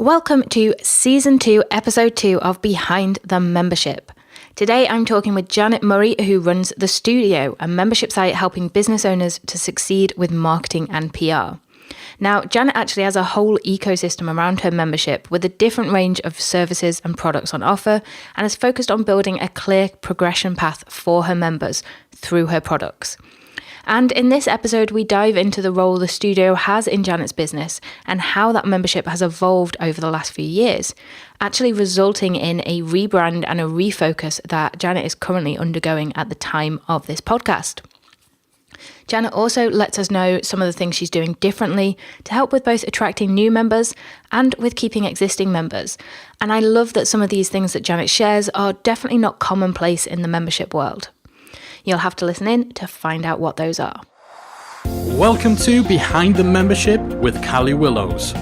Welcome to Season 2, Episode 2 of Behind the Membership. Today I'm talking with Janet Murray, who runs The Studio, a membership site helping business owners to succeed with marketing and PR. Now, Janet actually has a whole ecosystem around her membership with a different range of services and products on offer, and is focused on building a clear progression path for her members through her products. And in this episode, we dive into the role the studio has in Janet's business and how that membership has evolved over the last few years, actually resulting in a rebrand and a refocus that Janet is currently undergoing at the time of this podcast. Janet also lets us know some of the things she's doing differently to help with both attracting new members and with keeping existing members. And I love that some of these things that Janet shares are definitely not commonplace in the membership world. You'll have to listen in to find out what those are. Welcome to Behind the Membership with Callie Willows.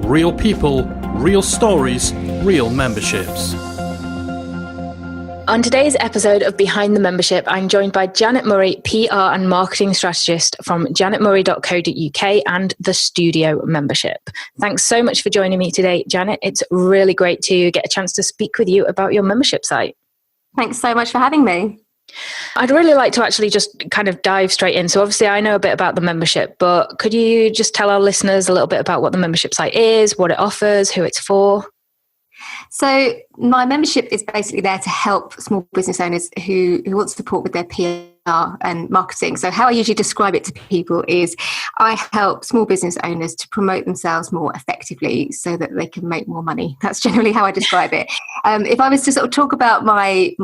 Real people, real stories, real memberships. On today's episode of Behind the Membership, I'm joined by Janet Murray, PR and marketing strategist from janetmurray.co.uk and the Studio membership. Thanks so much for joining me today, Janet. It's really great to get a chance to speak with you about your membership site. Thanks so much for having me. I'd really like to actually just kind of dive straight in. So obviously I know a bit about the membership, but could you just tell our listeners a little bit about what the membership site is, what it offers, who it's for? So my membership is basically there to help small business owners who want support with their PR and marketing. So how I usually describe it to people is I help small business owners to promote themselves more effectively so that they can make more money. That's generally how I describe it. If I was to sort of talk about my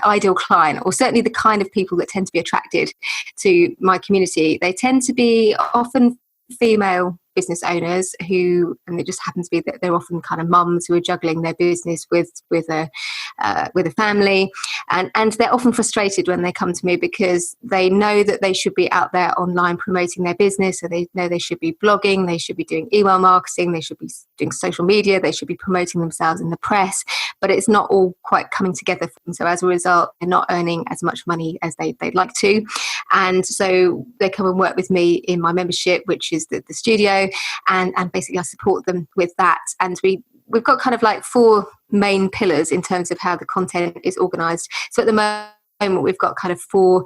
ideal client, or certainly the kind of people that tend to be attracted to my community, they tend to be often female business owners who, and it just happens to be that they're often kind of mums who are juggling their business with a family, and they're often frustrated when they come to me because they know that they should be out there online promoting their business. So they know they should be blogging, they should be doing email marketing, they should be doing social media, they should be promoting themselves in the press, but it's not all quite coming together for them. So as a result, they're not earning as much money as they'd like to, and so they come and work with me in my membership, which is the studio. And basically I support them with that. And we've got kind of like four main pillars in terms of how the content is organised. So at the moment we've got kind of four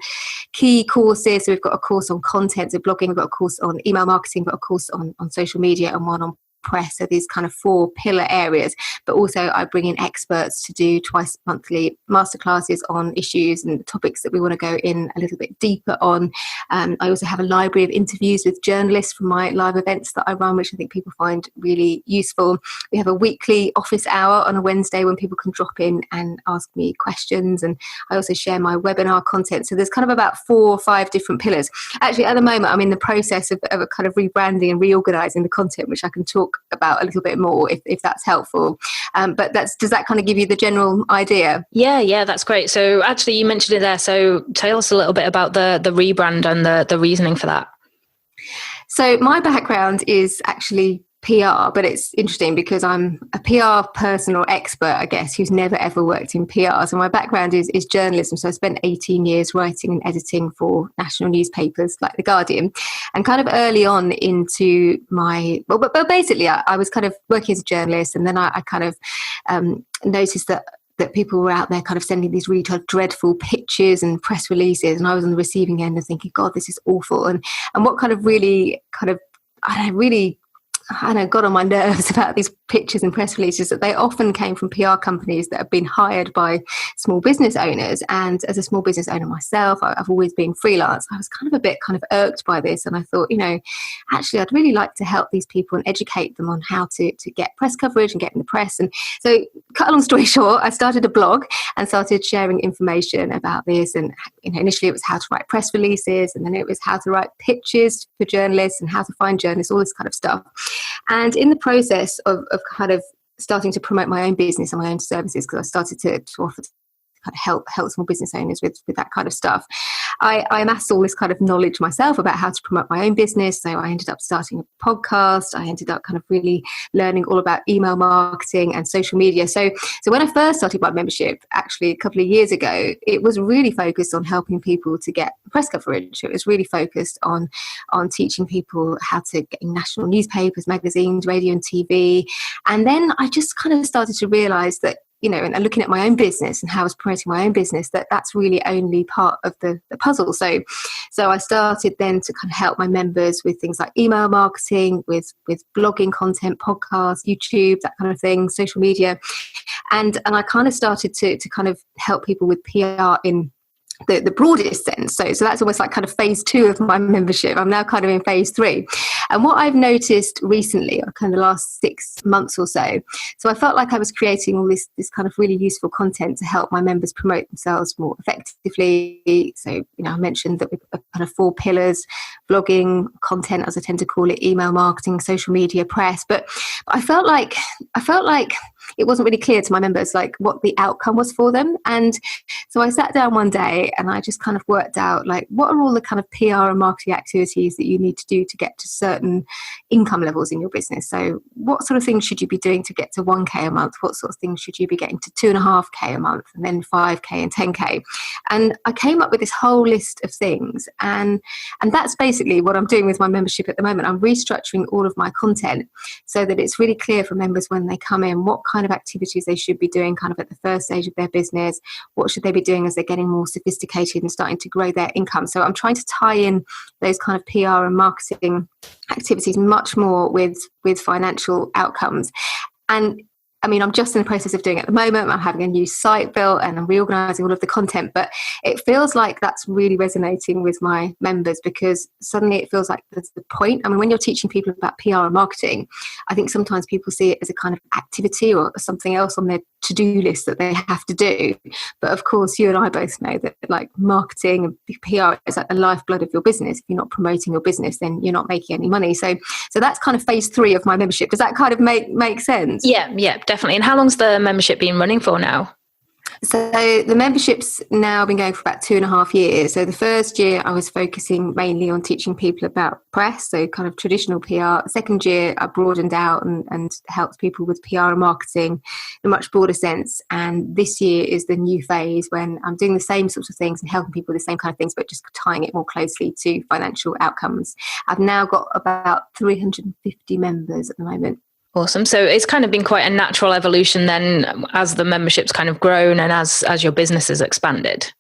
key courses. So we've got a course on content, so blogging, we've got a course on email marketing, we've got a course on social media, and one on press. So these kind of four pillar areas, but also I bring in experts to do twice monthly masterclasses on issues and topics that we want to go in a little bit deeper on. I also have a library of interviews with journalists from my live events that I run, which I think people find really useful. We have a weekly office hour on a Wednesday when people can drop in and ask me questions, and I also share my webinar content. So there's kind of about 4 or 5 different pillars. Actually, at the moment I'm in the process of a kind of rebranding and reorganizing the content, which I can talk about a little bit more if that's helpful, but does that kind of give you the general idea? Yeah, that's great. So actually you mentioned it there, so tell us a little bit about the rebrand and the reasoning for that. So my background is actually PR, but it's interesting because I'm a PR person or expert, I guess, who's never ever worked in PR. So my background is journalism. So I spent 18 years writing and editing for national newspapers like The Guardian. And kind of early on into my, but basically I was kind of working as a journalist, and then I kind of noticed that people were out there kind of sending these really dreadful pictures and press releases, and I was on the receiving end and thinking, God, this is awful. And what kind of really got on my nerves about these pictures and press releases that they often came from PR companies that have been hired by small business owners. And as a small business owner myself, I've always been freelance. I was kind of a bit irked by this, and I thought, actually I'd really like to help these people and educate them on how to get press coverage and get in the press. And so, cut a long story short, I started a blog and started sharing information about this. And initially it was how to write press releases, and then it was how to write pitches for journalists and how to find journalists, all this kind of stuff. And in the process of kind of starting to promote my own business and my own services, because I started to offer kind of help small business owners with that kind of stuff. I amassed all this kind of knowledge myself about how to promote my own business. So I ended up starting a podcast. I ended up kind of really learning all about email marketing and social media. So when I first started my membership, actually a couple of years ago, it was really focused on helping people to get press coverage. It was really focused on teaching people how to get in national newspapers, magazines, radio and TV. And then I just kind of started to realize that, and looking at my own business and how I was promoting my own business, that's really only part of the puzzle. So I started then to kind of help my members with things like email marketing, with blogging content, podcasts, YouTube, that kind of thing, social media. And I kind of started to kind of help people with PR in the broadest sense. So that's almost like kind of phase 2 of my membership. I'm now kind of in phase 3. And what I've noticed recently, or kind of the last 6 months or so I felt like I was creating all this kind of really useful content to help my members promote themselves more effectively. So, I mentioned that we've got kind of 4 pillars: blogging, content, as I tend to call it, email marketing, social media, press. But I felt like it wasn't really clear to my members like what the outcome was for them. And so I sat down one day and I just kind of worked out like what are all the kind of PR and marketing activities that you need to do to get to certain income levels in your business. So what sort of things should you be doing to get to 1K a month? What sort of things should you be getting to 2.5K a month, and then 5K and 10K? And I came up with this whole list of things, and that's basically what I'm doing with my membership at the moment. I'm restructuring all of my content so that it's really clear for members when they come in what kind of activities they should be doing kind of at the first stage of their business. What should they be doing as they're getting more sophisticated and starting to grow their income? So I'm trying to tie in those kind of PR and marketing activities much more with financial outcomes. And I mean, I'm just in the process of doing it at the moment. I'm having a new site built and I'm reorganizing all of the content, but it feels like that's really resonating with my members, because suddenly it feels like that's the point. I mean, when you're teaching people about PR and marketing, I think sometimes people see it as a kind of activity or something else on their to-do list that they have to do. But of course, you and I both know that like marketing and PR is like the lifeblood of your business. If you're not promoting your business, then you're not making any money. So that's kind of phase 3 of my membership. Does that kind of make sense? Yeah, definitely. And how long's the membership been running for now? So the membership's now been going for about 2.5 years. So the first year I was focusing mainly on teaching people about press, so kind of traditional PR. The second year I broadened out and helped people with PR and marketing in a much broader sense. And this year is the new phase when I'm doing the same sorts of things and helping people with the same kind of things, but just tying it more closely to financial outcomes. I've now got about 350 members at the moment. Awesome. So it's kind of been quite a natural evolution then as the membership's kind of grown and as your business has expanded.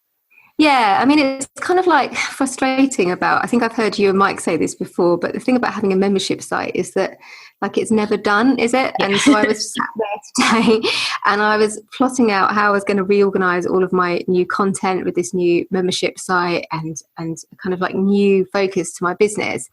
Yeah, I mean, it's kind of like frustrating I think I've heard you and Mike say this before, but the thing about having a membership site is that like it's never done, is it? Yeah. And so I was sat there today and I was plotting out how I was going to reorganize all of my new content with this new membership site and kind of like new focus to my business.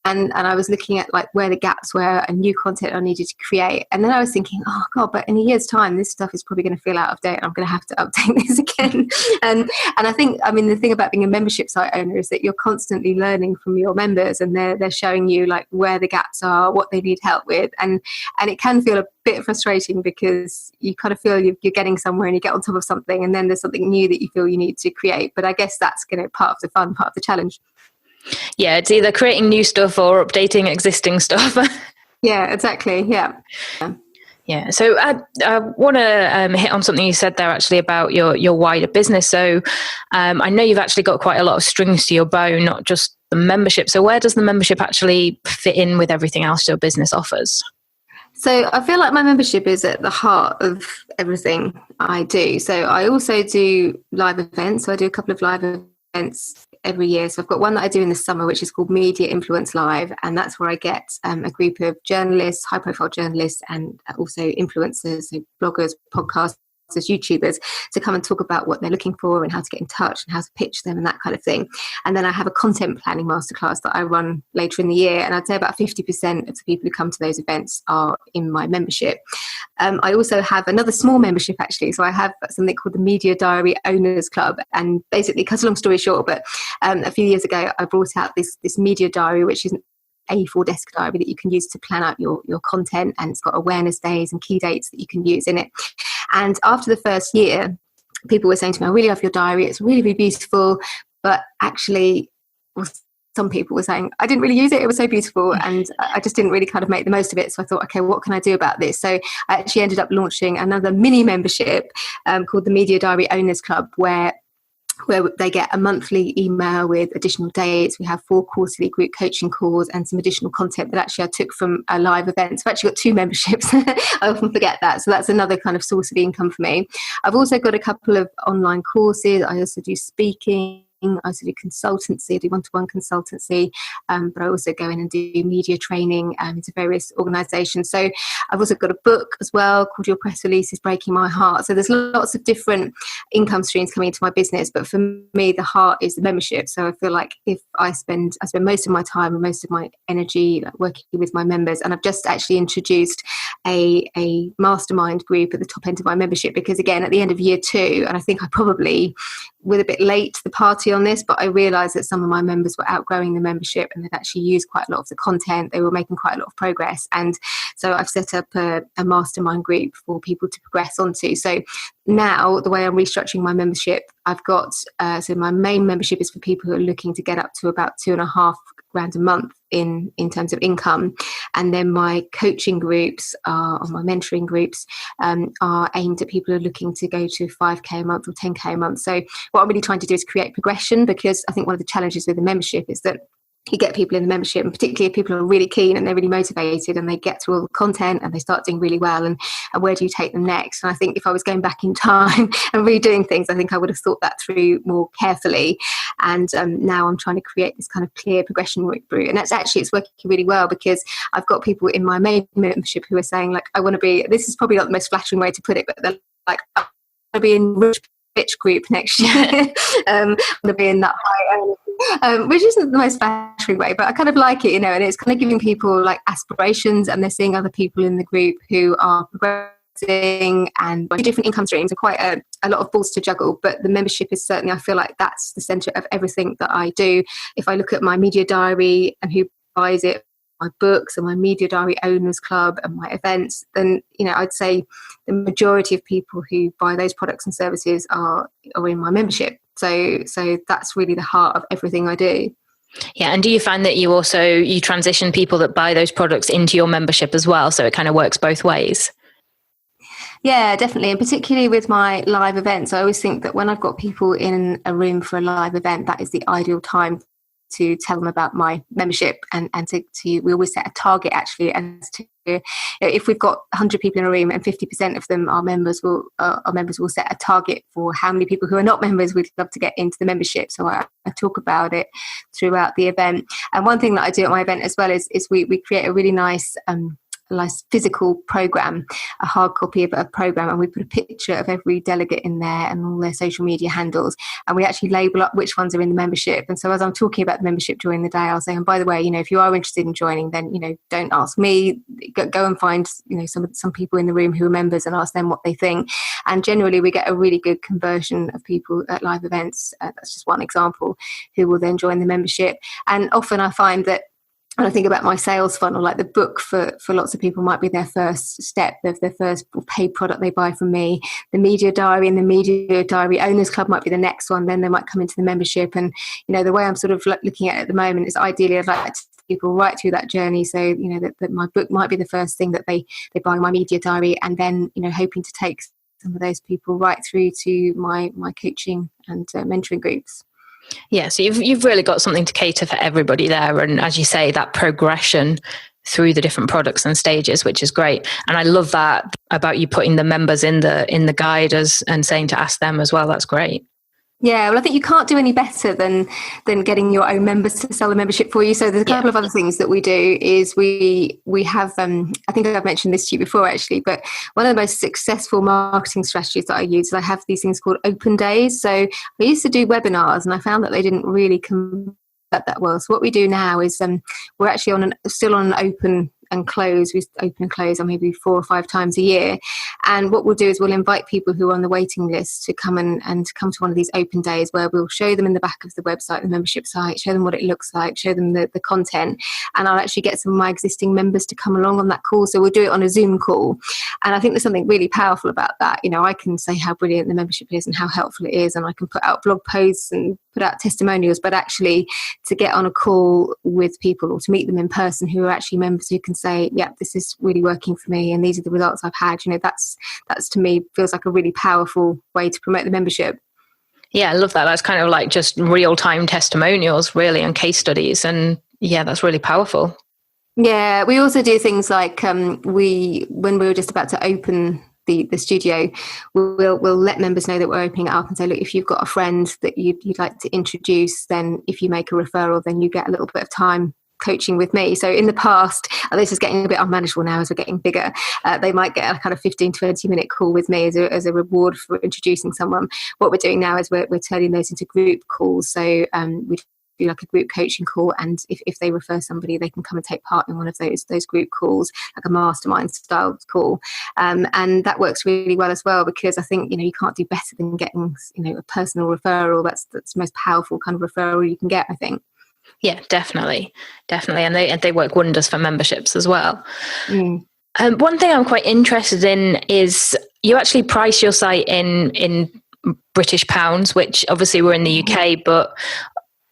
And I was looking at like where the gaps were and new content I needed to create. And then I was thinking, oh God, but in a year's time, this stuff is probably going to feel out of date and I'm going to have to update this again. And I think, I mean, the thing about being a membership site owner is that you're constantly learning from your members and they're showing you like where the gaps are, what they need help with. And it can feel a bit frustrating because you kind of feel you're getting somewhere and you get on top of something and then there's something new that you feel you need to create. But I guess that's part of the fun, part of the challenge. Yeah, it's either creating new stuff or updating existing stuff. Yeah, exactly. Yeah. Yeah. So I want to hit on something you said there actually about your wider business. So I know you've actually got quite a lot of strings to your bow, not just the membership. So where does the membership actually fit in with everything else your business offers? So I feel like my membership is at the heart of everything I do. So I also do live events. So I do a couple of live events every year. So I've got one that I do in the summer, which is called Media Influence Live. And that's where I get a group of journalists, high profile journalists, and also influencers, so bloggers, podcasters, YouTubers, to come and talk about what they're looking for and how to get in touch and how to pitch them and that kind of thing. And then I have a content planning masterclass that I run later in the year. And I'd say about 50% of the people who come to those events are in my membership. I also have another small membership actually. So I have something called the Media Diary Owners Club. And basically, cut a long story short, but a few years ago, I brought out this media diary, which is an A4 desk diary that you can use to plan out your content, and it's got awareness days and key dates that you can use in it. And after the first year, people were saying to me, I really love your diary, it's really, really beautiful. But actually, some people were saying, I didn't really use it, it was so beautiful, and I just didn't really kind of make the most of it. So I thought, okay, what can I do about this? So I actually ended up launching another mini membership called the Media Diary Owners Club, where they get a monthly email with additional dates. We have 4 quarterly group coaching calls and some additional content that actually I took from a live event. So I've actually got 2 memberships. I often forget that. So that's another kind of source of income for me. I've also got a couple of online courses. I also do speaking. I also do consultancy, I do one-to-one consultancy, but I also go in and do media training into various organisations. So I've also got a book as well called Your Press Release is Breaking My Heart. So there's lots of different income streams coming into my business, but for me, the heart is the membership. So I feel like if I spend most of my time and most of my energy working with my members, and I've just actually introduced a mastermind group at the top end of my membership, because again, at the end of year 2, and I think I probably was a bit late to the party on this, but I realised that some of my members were outgrowing the membership and they'd actually used quite a lot of the content. They were making quite a lot of progress. And so I've set up a mastermind group for people to progress onto. So now the way I'm restructuring my membership, I've got, so my main membership is for people who are looking to get up to about $2.5 grand a month in terms of income. And then my coaching groups or my mentoring groups are aimed at people who are looking to go to 5k a month or 10k a month. So what I'm really trying to do is create progression, because I think one of the challenges with the membership is that you get people in the membership, and particularly if people are really keen and they're really motivated and they get through all the content and they start doing really well, and where do you take them next? And I think if I was going back in time and redoing things, I think I would have thought that through more carefully. And now I'm trying to create this kind of clear progression route. And it's working really well, because I've got people in my main membership who are saying, like, I want to be, this is probably not the most flattering way to put it, but they're like, I want to be in rich group next year. I want to be in that high which isn't the most flattering way, but I kind of like it, and it's kind of giving people like aspirations, and they're seeing other people in the group who are progressing and different income streams, are quite a lot of balls to juggle. But the membership is certainly, I feel like that's the centre of everything that I do. If I look at my media diary and who buys it, my books and my Media Diary Owners Club and my events, then I'd say the majority of people who buy those products and services are in my membership. So that's really the heart of everything I do. Yeah, and do you find that you transition people that buy those products into your membership as well, so it kind of works both ways? Yeah, definitely. And particularly with my live events, I always think that when I've got people in a room for a live event, that is the ideal time to tell them about my membership, and to we always set a target actually as to, if we've got 100 people in a room and 50% of them are members, our members will set a target for how many people who are not members we'd love to get into the membership. So I talk about it throughout the event. And one thing that I do at my event as well is we create a really nice physical program, a hard copy of a program, and we put a picture of every delegate in there and all their social media handles, and we actually label up which ones are in the membership. And so as I'm talking about the membership during the day, I'll say, and by the way, if you are interested in joining, then don't ask me, go and find some people in the room who are members and ask them what they think. And generally we get a really good conversion of people at live events, that's just one example, who will then join the membership. And often I find that when I think about my sales funnel, like the book for lots of people might be their first step, their first paid product they buy from me. The Media Diary and the Media Diary Owners Club might be the next one. Then they might come into the membership. And, the way I'm sort of looking at it at the moment is ideally I'd like to take people right through that journey. So, that my book might be the first thing that they buy my Media Diary, and then, hoping to take some of those people right through to my coaching and mentoring groups. Yeah, so you've really got something to cater for everybody there, and as you say, that progression through the different products and stages, which is great. And I love that about you putting the members in the guide and saying to ask them as well. That's great. Yeah, well, I think you can't do any better than getting your own members to sell the membership for you. So there's a couple of other things that we do is we have, I think I've mentioned this to you before actually, but one of the most successful marketing strategies that I use is I have these things called open days. So I used to do webinars and I found that they didn't really convert that well. So what we do now is we're actually still on an open and close. We open and close on maybe 4 or 5 times a year. And what we'll do is we'll invite people who are on the waiting list to come and come to one of these open days where we'll show them in the back of the website, the membership site, show them what it looks like, show them the content. And I'll actually get some of my existing members to come along on that call. So we'll do it on a Zoom call. And I think there's something really powerful about that. You know, I can say how brilliant the membership is and how helpful it is, and I can put out blog posts and put out testimonials, but actually to get on a call with people or to meet them in person who are actually members who can say, yeah, this is really working for me and these are the results I've had, you know, that's to me feels like a really powerful way to promote the membership. Yeah, I love that. That's kind of like just real-time testimonials really and case studies, and yeah, that's really powerful. Yeah, we also do things like when we were just about to open the studio, we'll let members know that we're opening it up and say, look, if you've got a friend that you'd like to introduce, then if you make a referral, then you get a little bit of time coaching with me. So in the past, and this is getting a bit unmanageable now as we're getting bigger, they might get a kind of 15-20 minute call with me as a reward for introducing someone. What we're doing now is we're turning those into group calls. So we do like a group coaching call, and if they refer somebody, they can come and take part in one of those group calls, like a mastermind style call, and that works really well as well, because I think, you know, you can't do better than getting, you know, a personal referral. That's the most powerful kind of referral you can get, I think. Yeah, definitely, and they work wonders for memberships as well. One thing I'm quite interested in is you actually price your site in British pounds, which obviously we're in the UK, but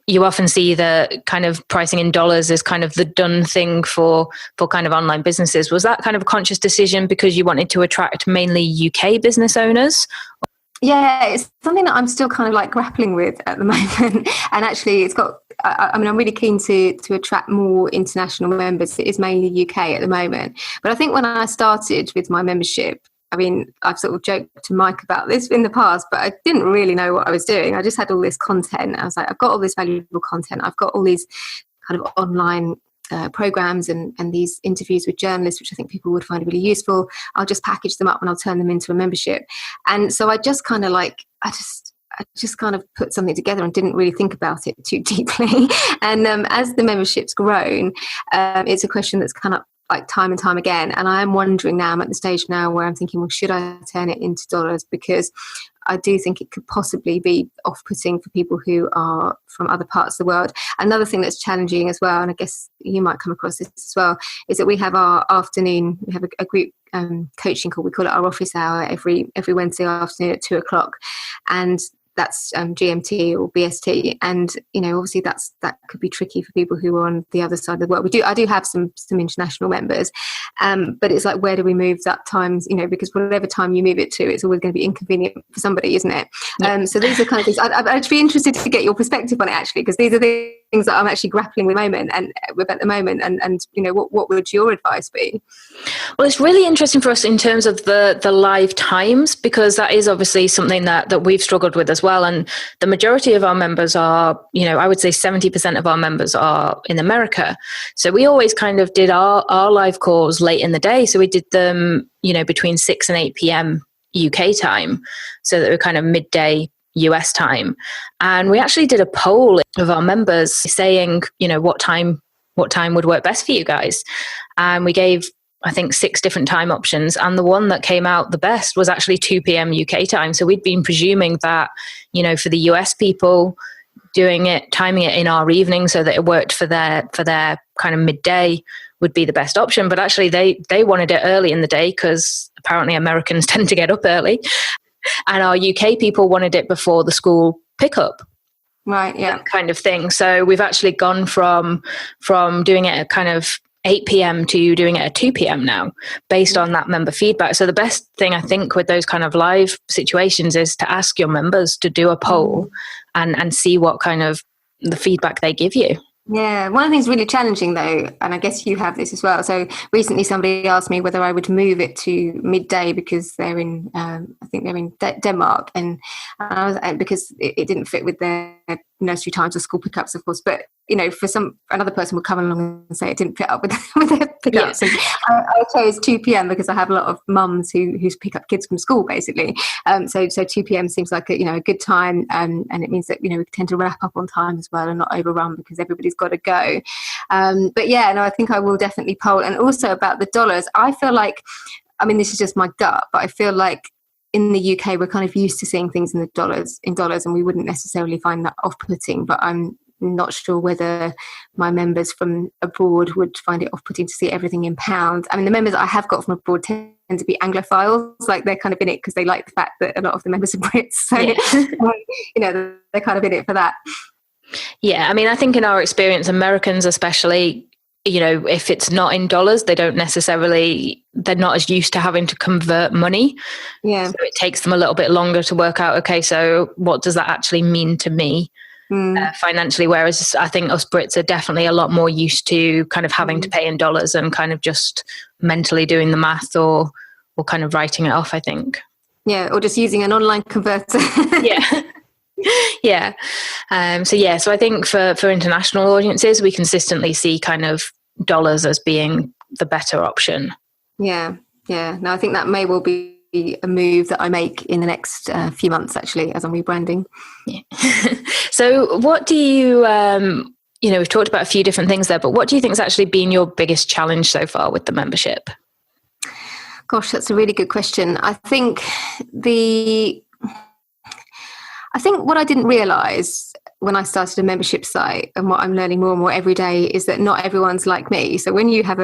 you often see the kind of pricing in dollars as kind of the done thing for kind of online businesses. Was that kind of a conscious decision because you wanted to attract mainly UK business owners? Yeah, it's something that I'm still kind of like grappling with at the moment. And actually I'm really keen to attract more international members. It is mainly UK at the moment. But I think when I started with my membership, I mean, I've sort of joked to Mike about this in the past, but I didn't really know what I was doing. I just had all this content. I was like, I've got all this valuable content. I've got all these kind of online programs and these interviews with journalists, which I think people would find really useful. I'll just package them up and I'll turn them into a membership. And so I just kind of like, I just kind of put something together and didn't really think about it too deeply. And as the membership's grown, it's a question that's come up like time and time again. And I am wondering now, I'm at the stage now where I'm thinking, well, should I turn it into dollars? Because I do think it could possibly be off-putting for people who are from other parts of the world. Another thing that's challenging as well, and I guess you might come across this as well, is that we have our afternoon, we have a group coaching call. We call it our office hour every Wednesday afternoon at 2:00. And that's GMT or BST, and you know, obviously that could be tricky for people who are on the other side of the world. I do have some international members, but it's like, where do we move that times? You know, because whatever time you move it to, it's always going to be inconvenient for somebody, isn't it? Yeah. So these are kind of things. I'd be interested to get your perspective on it, actually, because these are the things that I'm actually grappling with at the moment, and you know, what would your advice be? Well, it's really interesting for us in terms of the live times, because that is obviously something that we've struggled with as well. And the majority of our members are, you know, I would say 70% of our members are in America. So we always kind of did our live calls late in the day. So we did them, you know, between 6 and 8 p.m. UK time, so that we're kind of midday US time. And we actually did a poll of our members saying, you know, what time would work best for you guys. And we gave, I think, 6 different time options. And the one that came out the best was actually 2 p.m. UK time. So we'd been presuming that, you know, for the US people, timing it in our evening so that it worked for their kind of midday would be the best option. But actually they wanted it early in the day, because apparently Americans tend to get up early. And our UK people wanted it before the school pickup. Right, yeah. That kind of thing. So we've actually gone from doing it at kind of 8 p.m. to doing it at 2 p.m. now, based on that member feedback. So the best thing, I think, with those kind of live situations is to ask your members to do a poll and see what kind of the feedback they give you. Yeah, one of the things really challenging though, and I guess you have this as well. So recently somebody asked me whether I would move it to midday because they're in, I think they're in Denmark, and I was, because it didn't fit with their nursery times or school pickups, of course, but for another person would come along and say it didn't fit up with their pickups. Yeah. And I chose 2 p.m. because I have a lot of mums who pick up kids from school, basically. So 2 p.m. seems like a good time, and it means that we tend to wrap up on time as well and not overrun because everybody's got to go. But yeah, no, I think I will definitely poll. And also about the dollars, I feel like, this is just my gut, but I feel like in the UK we're kind of used to seeing things in dollars, and we wouldn't necessarily find that off-putting. But I'm not sure whether my members from abroad would find it off-putting to see everything in pounds. The members I have got from abroad tend to be Anglophiles, like they're kind of in it because they like the fact that a lot of the members are Brits. So, they're kind of in it for that. Yeah, I think in our experience, Americans especially, if it's not in dollars, they're not as used to having to convert money. Yeah. So it takes them a little bit longer to work out, okay, so what does that actually mean to me? Financially, whereas I think us Brits are definitely a lot more used to kind of having to pay in dollars and kind of just mentally doing the math or kind of writing it off, I think. Yeah, or just using an online converter. Yeah. Yeah. So I think for international audiences, we consistently see kind of dollars as being the better option. Yeah. No, I think that may well be a move that I make in the next few months, actually, as I'm rebranding. Yeah. So what do you, we've talked about a few different things there, but what do you think has actually been your biggest challenge so far with the membership? Gosh, that's a really good question. I think what I didn't realise when I started a membership site, and what I'm learning more and more every day, is that not everyone's like me. So when you have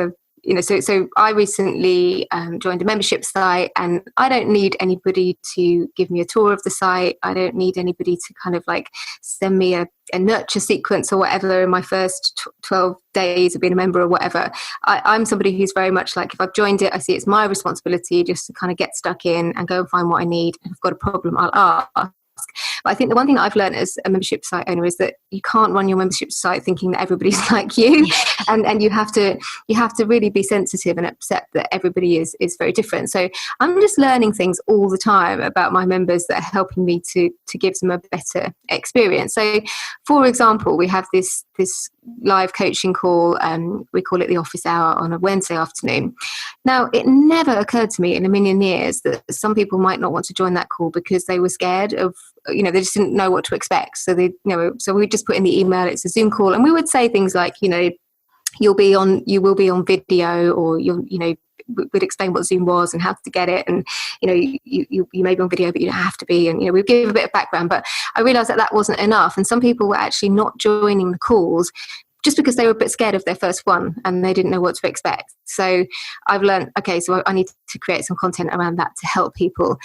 so I recently joined a membership site, and I don't need anybody to give me a tour of the site. I don't need anybody to kind of like send me a nurture sequence or whatever in my first 12 days of being a member or whatever. I'm somebody who's very much like, if I've joined it, I see it's my responsibility just to kind of get stuck in and go and find what I need. And if I've got a problem, I'll ask. But I think the one thing that I've learned as a membership site owner is that you can't run your membership site thinking that everybody's like you, and you have to really be sensitive and accept that everybody is very different. So I'm just learning things all the time about my members that are helping me to give them a better experience. So, for example, we have this live coaching call. We call it the office hour on a Wednesday afternoon. Now, it never occurred to me in a million years that some people might not want to join that call because they were scared of, they just didn't know what to expect. So so we just put in the email, it's a Zoom call, and we would say things like, you will be on video, or we'd explain what Zoom was and how to get it, and you may be on video but you don't have to be, and we'd give a bit of background. But I realized that wasn't enough, and some people were actually not joining the calls just because they were a bit scared of their first one and they didn't know what to expect. So I've learned, okay, so I need to create some content around that to help people.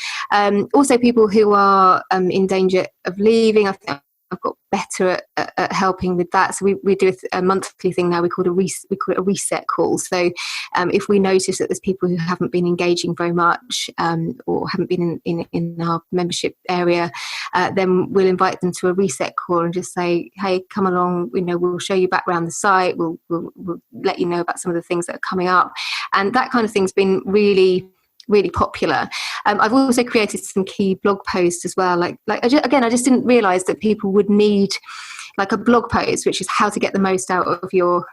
Also, people who are in danger of leaving, I've got better at helping with that. So we do a monthly thing now. We call it a reset call. So if we notice that there's people who haven't been engaging very much, or haven't been in our membership area, then we'll invite them to a reset call and just say, hey, come along. We'll show you back around the site. We'll let you know about some of the things that are coming up, and that kind of thing's been really popular. I've also created some key blog posts as well. I just didn't realize that people would need like a blog post, which is how to get the most out of your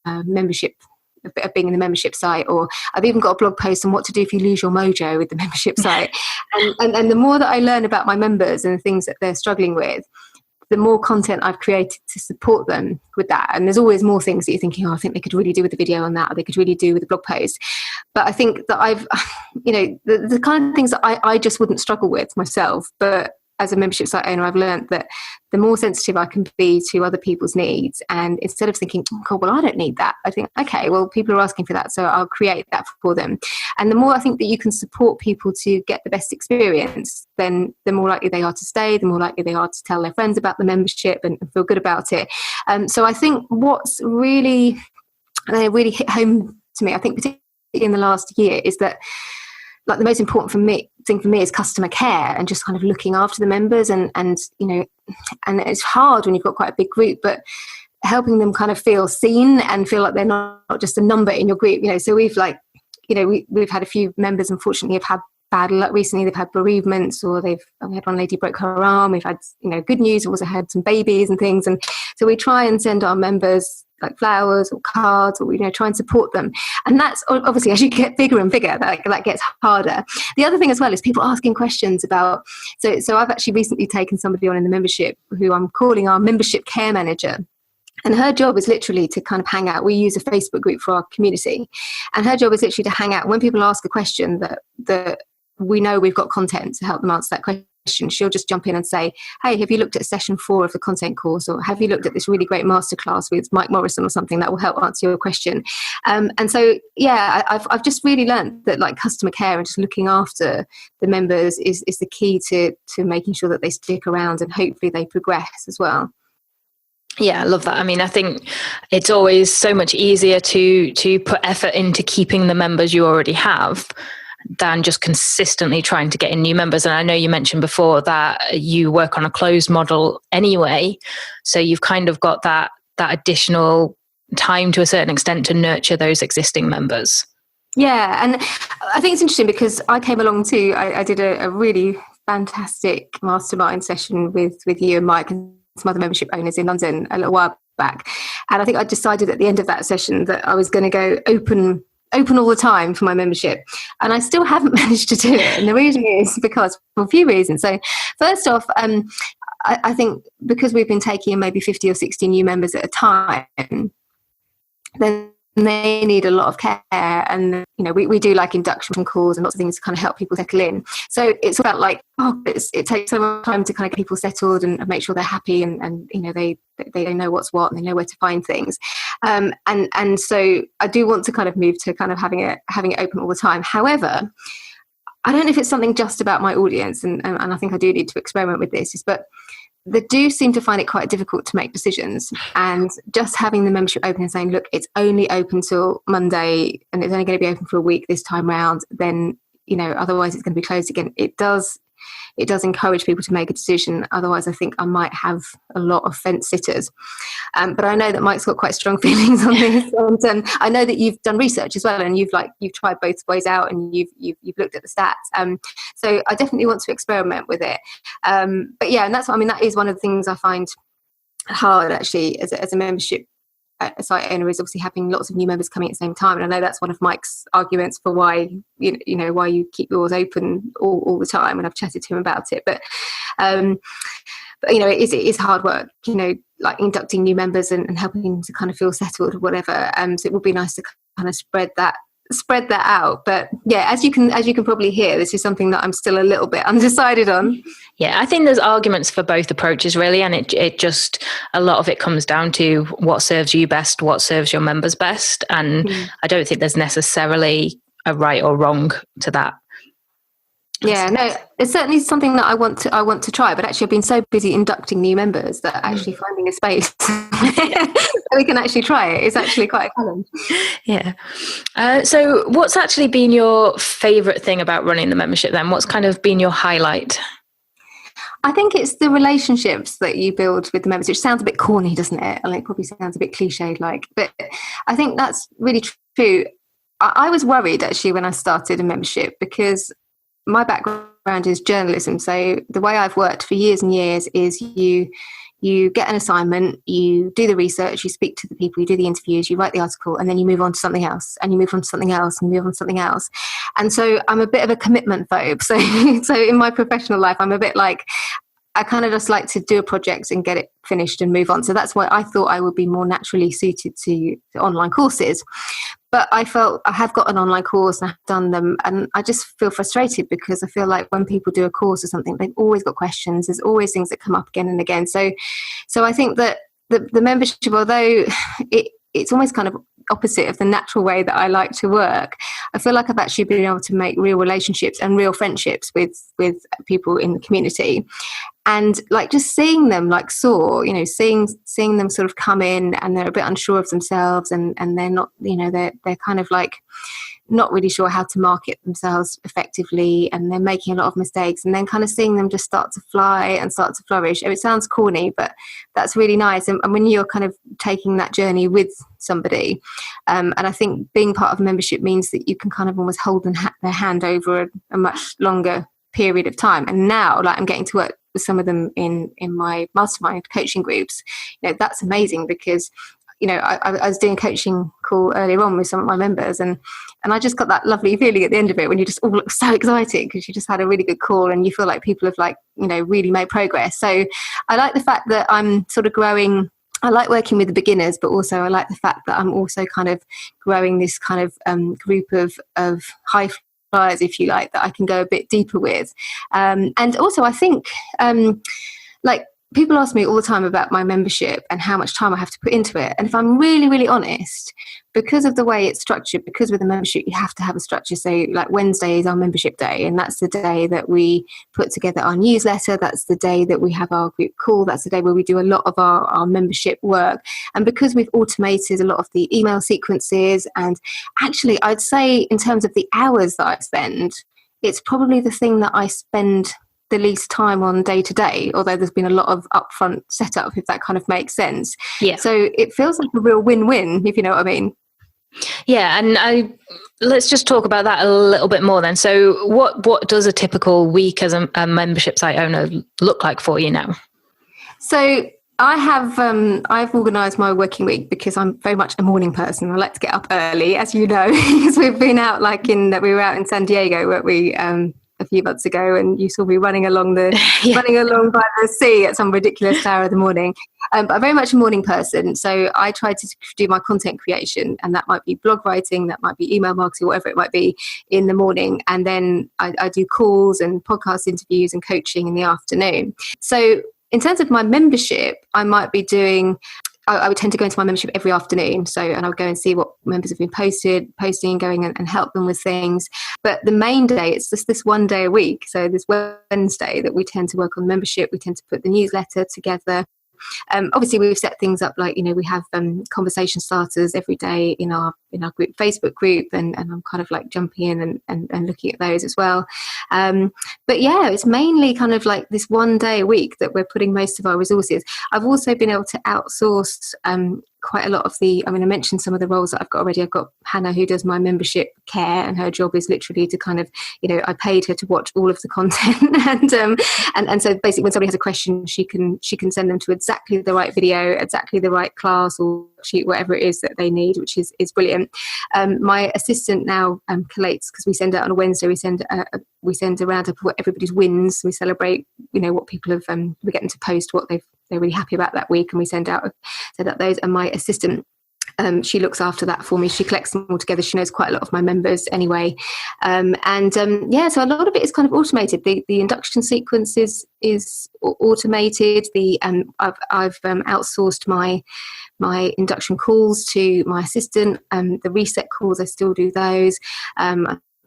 membership, of being in the membership site. Or I've even got a blog post on what to do if you lose your mojo with the membership site. And the more that I learn about my members and the things that they're struggling with, the more content I've created to support them with that. And there's always more things that you're thinking, I think they could really do with the video on that, or they could really do with the blog post. But I think that I've, the kind of things that I just wouldn't struggle with myself. But as a membership site owner, I've learned that the more sensitive I can be to other people's needs, and instead of thinking, oh God, well, I don't need that, I think, okay, well, people are asking for that, so I'll create that for them. And the more I think that you can support people to get the best experience, then the more likely they are to stay, the more likely they are to tell their friends about the membership and feel good about it. So I think what's really hit home to me, I think particularly in the last year, is that like the most important thing for me is customer care and just kind of looking after the members, and it's hard when you've got quite a big group, but helping them kind of feel seen and feel like they're not just a number in your group. So we've we've had a few members, unfortunately, have had bad luck recently. They've had bereavements, or we had one lady broke her arm. We've had, good news. We've also had some babies and things. And so we try and send our members like flowers or cards, or try and support them. And that's obviously, as you get bigger and bigger, that gets harder. The other thing as well is people asking questions about, so I've actually recently taken somebody on in the membership who I'm calling our membership care manager. And her job is literally to kind of hang out. We use a Facebook group for our community. And her job is literally to hang out. When people ask a question that we know we've got content to help them answer that question, she'll just jump in and say, hey, have you looked at session 4 of the content course? Or have you looked at this really great masterclass with Mike Morrison or something that will help answer your question? And so, I've just really learned that like customer care and just looking after the members is the key to making sure that they stick around and hopefully they progress as well. Yeah, I love that. I mean, I think it's always so much easier to put effort into keeping the members you already have than just consistently trying to get in new members. And I know you mentioned before that you work on a closed model anyway, so you've kind of got that additional time to a certain extent to nurture those existing members. Yeah, and I think it's interesting because I came along too. I did a really fantastic mastermind session with you and Mike and some other membership owners in London a little while back. And I think I decided at the end of that session that I was going to go open all the time for my membership. And I still haven't managed to do it. And the reason is because, for a few reasons. So first off, I think because we've been taking in maybe 50 or 60 new members at a time, then they need a lot of care. And, we do like induction calls and lots of things to kind of help people settle in. So it's about like, it takes so much time to kind of get people settled and make sure they're happy and they know what's what and they know where to find things. And so I do want to kind of move to kind of having it open all the time. However, I don't know if it's something just about my audience, and I think I do need to experiment with this, but they do seem to find it quite difficult to make decisions. And just having the membership open and saying, look, it's only open till Monday and it's only going to be open for a week this time round, then, otherwise it's going to be closed again. It does encourage people to make a decision. Otherwise, I think I might have a lot of fence sitters. But I know that Mike's got quite strong feelings on this. And I know that you've done research as well, and you've tried both ways out, and you've looked at the stats. So I definitely want to experiment with it. But yeah, and that is one of the things I find hard actually as a membership site owner, is obviously having lots of new members coming at the same time. And I know that's one of Mike's arguments for why why you keep yours open all the time, and I've chatted to him about it. But it is hard work, like inducting new members and helping them to kind of feel settled or whatever. So it would be nice to kind of spread that out. But yeah, as you can probably hear, this is something that I'm still a little bit undecided on. Yeah, I think there's arguments for both approaches really, and it just, a lot of it comes down to what serves you best, what serves your members best, and I don't think there's necessarily a right or wrong to that. Yeah, no, it's certainly something that I want to try, but actually I've been so busy inducting new members that actually finding a space so we can actually try it is actually quite a challenge. Yeah. So what's actually been your favourite thing about running the membership then? What's kind of been your highlight? I think it's the relationships that you build with the members, which sounds a bit corny, doesn't it? And it probably sounds a bit cliched like, but I think that's really true. I was worried actually when I started a membership because my background is journalism. So the way I've worked for years and years is you get an assignment, you do the research, you speak to the people, you do the interviews, you write the article, and then you move on to something else, and you move on to something else, and you move on to something else. And so I'm a bit of a commitment phobe. So in my professional life, I'm a bit like, I kind of just like to do a project and get it finished and move on. So that's why I thought I would be more naturally suited to online courses. But I felt I have got an online course and I've done them, and I just feel frustrated because I feel like when people do a course or something, they've always got questions. There's always things that come up again and again. So I think that the membership, although it's almost kind of opposite of the natural way that I like to work, I feel like I've actually been able to make real relationships and real friendships with people in the community. And like just seeing them like soar, you know, seeing them sort of come in and they're a bit unsure of themselves, and they're not, you know, they're kind of like not really sure how to market themselves effectively, and they're making a lot of mistakes, and then kind of seeing them just start to fly and start to flourish. It sounds corny, but that's really nice. And when you're kind of taking that journey with somebody, and I think being part of a membership means that you can kind of almost hold their hand over a much longer period of time. And now, like, I'm getting to work with some of them in my mastermind coaching groups. You know, that's amazing, because you know, I was doing a coaching call earlier on with some of my members, and I just got that lovely feeling at the end of it when you just all look so excited because you just had a really good call and you feel like people have, like, you know, really made progress. So I like the fact that I'm sort of growing. I like working with the beginners, but also I like the fact that I'm also kind of growing this kind of group of high flyers, if you like, that I can go a bit deeper with. And also I think like, people ask me all the time about my membership and how much time I have to put into it. And if I'm really, really honest, because of the way it's structured, because with a membership, you have to have a structure. So like Wednesday is our membership day, and that's the day that we put together our newsletter. That's the day that we have our group call. That's the day where we do a lot of our membership work. And because we've automated a lot of the email sequences, and actually I'd say in terms of the hours that I spend, it's probably the thing that I spend the least time on day to day, although there's been a lot of upfront setup, if that kind of makes sense. Yeah. So it feels like a real win-win, if you know what I mean. Yeah, and let's just talk about that a little bit more then. So what does a typical week as a membership site owner look like for you now? So I've organised my working week because I'm very much a morning person. I like to get up early, as you know, because we've been out, we were out in San Diego, weren't we, a few months ago, and you saw me running along by the sea at some ridiculous hour of the morning. But I'm very much a morning person, so I try to do my content creation, and that might be blog writing, that might be email marketing, whatever it might be, in the morning, and then I do calls and podcast interviews and coaching in the afternoon. So in terms of my membership, I might be doing, I would tend to go into my membership every afternoon. And I'll go and see what members have been posting, going and help them with things. But the main day, it's just this one day a week. So this Wednesday that we tend to work on membership. We tend to put the newsletter together. Obviously, we've set things up like, you know, we have conversation starters every day in our group, Facebook group, and I'm kind of like jumping in and looking at those as well. But yeah, it's mainly kind of like this one day a week that we're putting most of our resources. I've also been able to outsource quite a lot of I mentioned some of the roles that I've got already. I've got Hannah, who does my membership care, and her job is literally to kind of, you know, I paid her to watch all of the content, and so basically when somebody has a question, she can send them to exactly the right video, exactly the right class or sheet, whatever it is that they need, which is brilliant. My assistant now collates, because we send out on a Wednesday, we send a roundup of what everybody's wins. We celebrate, you know, what people have, we get them to post what they're really happy about that week, and we send out those. And my assistant, she looks after that for me. She collects them all together. She knows quite a lot of my members anyway. So a lot of it is kind of automated. The induction sequence is automated. I've outsourced my induction calls to my assistant. The reset calls, I still do those.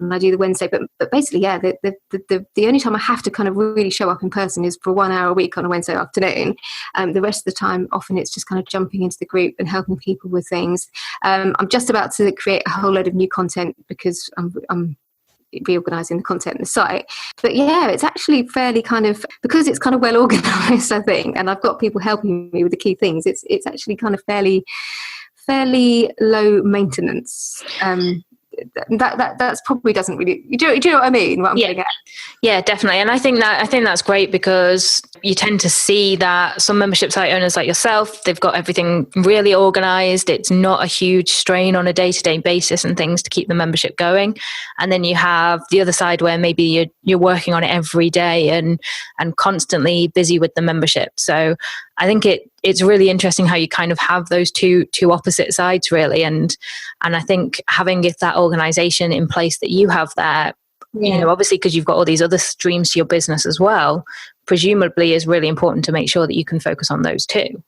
And I do the Wednesday, but basically, yeah, the only time I have to kind of really show up in person is for 1 hour a week on a Wednesday afternoon. The rest of the time, often it's just kind of jumping into the group and helping people with things. I'm just about to create a whole load of new content because I'm reorganizing the content on the site. But yeah, it's actually fairly kind of, because it's kind of well organized, I think, and I've got people helping me with the key things. It's actually kind of fairly low maintenance. That's probably doesn't really, do you know what I mean, what I'm getting at? Yeah, definitely. And I think that's great, because you tend to see that some membership site owners like yourself, they've got everything really organized. It's not a huge strain on a day-to-day basis and things to keep the membership going. And then you have the other side where maybe you're working on it every day and constantly busy with the membership. So I think it's really interesting how you kind of have those two opposite sides, really. And I think having that organization in place that you have there, you know, obviously because you've got all these other streams to your business as well, presumably is really important to make sure that you can focus on those too.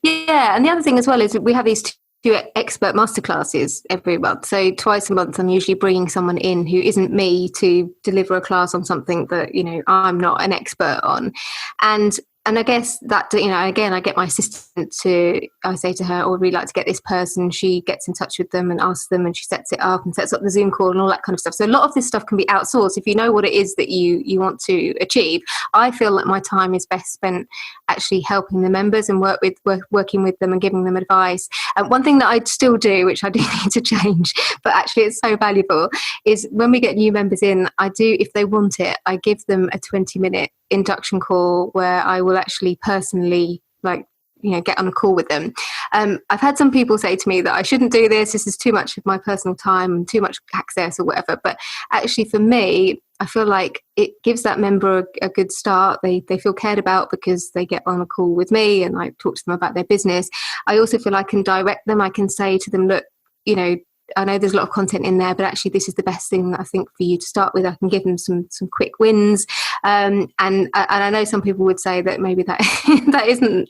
Yeah, and the other thing as well is we have these do expert masterclasses every month. So twice a month, I'm usually bringing someone in who isn't me to deliver a class on something that, I'm not an expert on. And I guess that, again, I get my assistant I say to her, oh, I'd really like to get this person. She gets in touch with them and asks them, and she sets it up and sets up the Zoom call and all that kind of stuff. So a lot of this stuff can be outsourced if you know what it is that you want to achieve. I feel that my time is best spent actually helping the members and working with them and giving them advice. And one thing that I still do, which I do need to change, but actually it's so valuable, is when we get new members in, I do, if they want it, I give them a 20-minute induction call where I will actually personally get on a call with them. I've had some people say to me that I shouldn't do this is too much of my personal time and too much access or whatever, but actually for me, I feel like it gives that member a good start. They feel cared about because they get on a call with me and I talk to them about their business. I also feel I can direct them. I can say to them, look, I know there's a lot of content in there, but actually this is the best thing that I think for you to start with. I can give them some quick wins. And I know some people would say that maybe that that isn't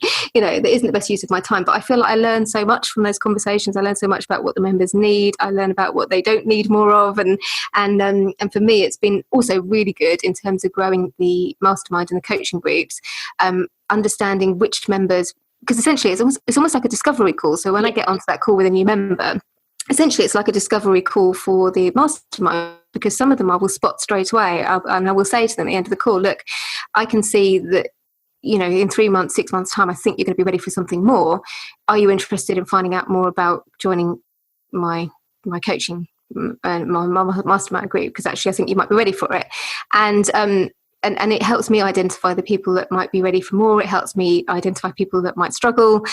the best use of my time, but I feel like I learn so much from those conversations. I learn so much about what the members need. I learn about what they don't need more of. And for me, it's been also really good in terms of growing the mastermind and the coaching groups, understanding which members, because essentially it's almost like a discovery call. So when I get onto that call with a new member, essentially it's like a discovery call for the mastermind, because some of them I will spot straight away. And I will say to them at the end of the call, look, I can see that, in 3 months, 6 months time, I think you're going to be ready for something more. Are you interested in finding out more about joining my coaching and my mastermind group? Because actually I think you might be ready for it. And it helps me identify the people that might be ready for more. It helps me identify people that might struggle.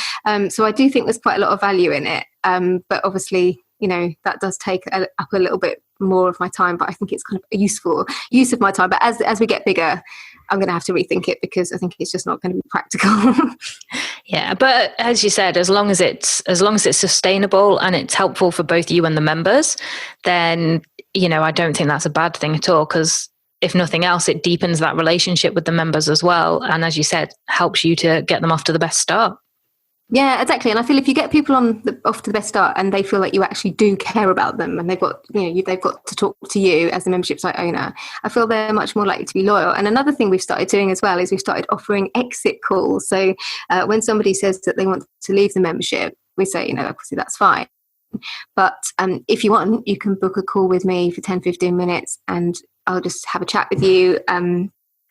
So I do think there's quite a lot of value in it. But obviously, that does take up a little bit more of my time, but I think it's kind of a useful use of my time. But as we get bigger, I'm going to have to rethink it because I think it's just not going to be practical. Yeah, but as you said, as long as it's sustainable and it's helpful for both you and the members, then, I don't think that's a bad thing at all, because if nothing else, it deepens that relationship with the members as well. And as you said, helps you to get them off to the best start. Yeah, exactly. And I feel if you get people off to the best start and they feel like you actually do care about them and they've got to talk to you as the membership site owner, I feel they're much more likely to be loyal. And another thing we've started doing as well is we've started offering exit calls. So when somebody says that they want to leave the membership, we say, obviously that's fine. But if you want, you can book a call with me for 10, 15 minutes and I'll just have a chat with you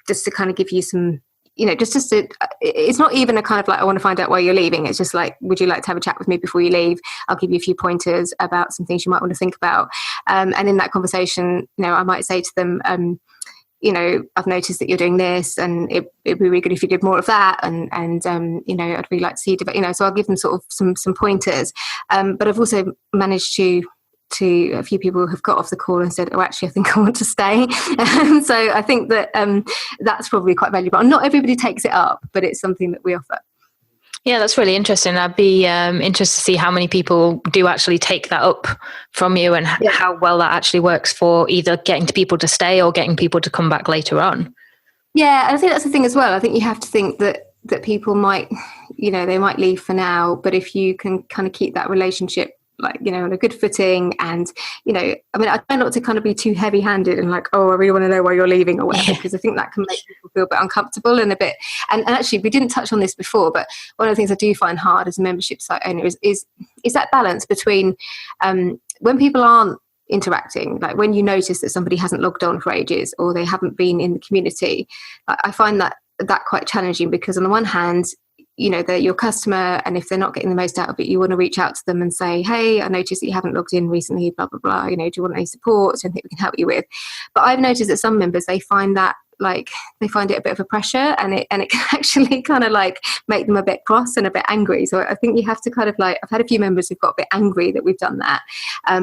just to kind of give you some, it's not even a kind of like, I want to find out why you're leaving. It's just like, would you like to have a chat with me before you leave? I'll give you a few pointers about some things you might want to think about. And in that conversation, I might say to them, I've noticed that you're doing this and it'd be really good if you did more of that. And I'd really like to see you, so I'll give them sort of some pointers. But I've also managed to a few people who have got off the call and said, oh, actually, I think I want to stay. So I think that that's probably quite valuable. And not everybody takes it up, but it's something that we offer. Yeah, that's really interesting. I'd be interested to see how many people do actually take that up from you and how well that actually works for either getting people to stay or getting people to come back later on. Yeah, I think that's the thing as well. I think you have to think that people might, they might leave for now, but if you can kind of keep that relationship on a good footing and, I try not to kind of be too heavy handed and like, oh, I really want to know why you're leaving or whatever, because I think that can make people feel a bit uncomfortable and a bit, and actually we didn't touch on this before, but one of the things I do find hard as a membership site owner is that balance between when people aren't interacting, like when you notice that somebody hasn't logged on for ages or they haven't been in the community. I find that quite challenging because on the one hand, they're your customer, and if they're not getting the most out of it, you want to reach out to them and say, hey, I noticed that you haven't logged in recently, blah, blah, blah, do you want any support? Something we can help you with. But I've noticed that some members, they find it a bit of a pressure, and it can actually kind of like make them a bit cross and a bit angry. So I think you have to kind of like, I've had a few members who've got a bit angry that we've done that,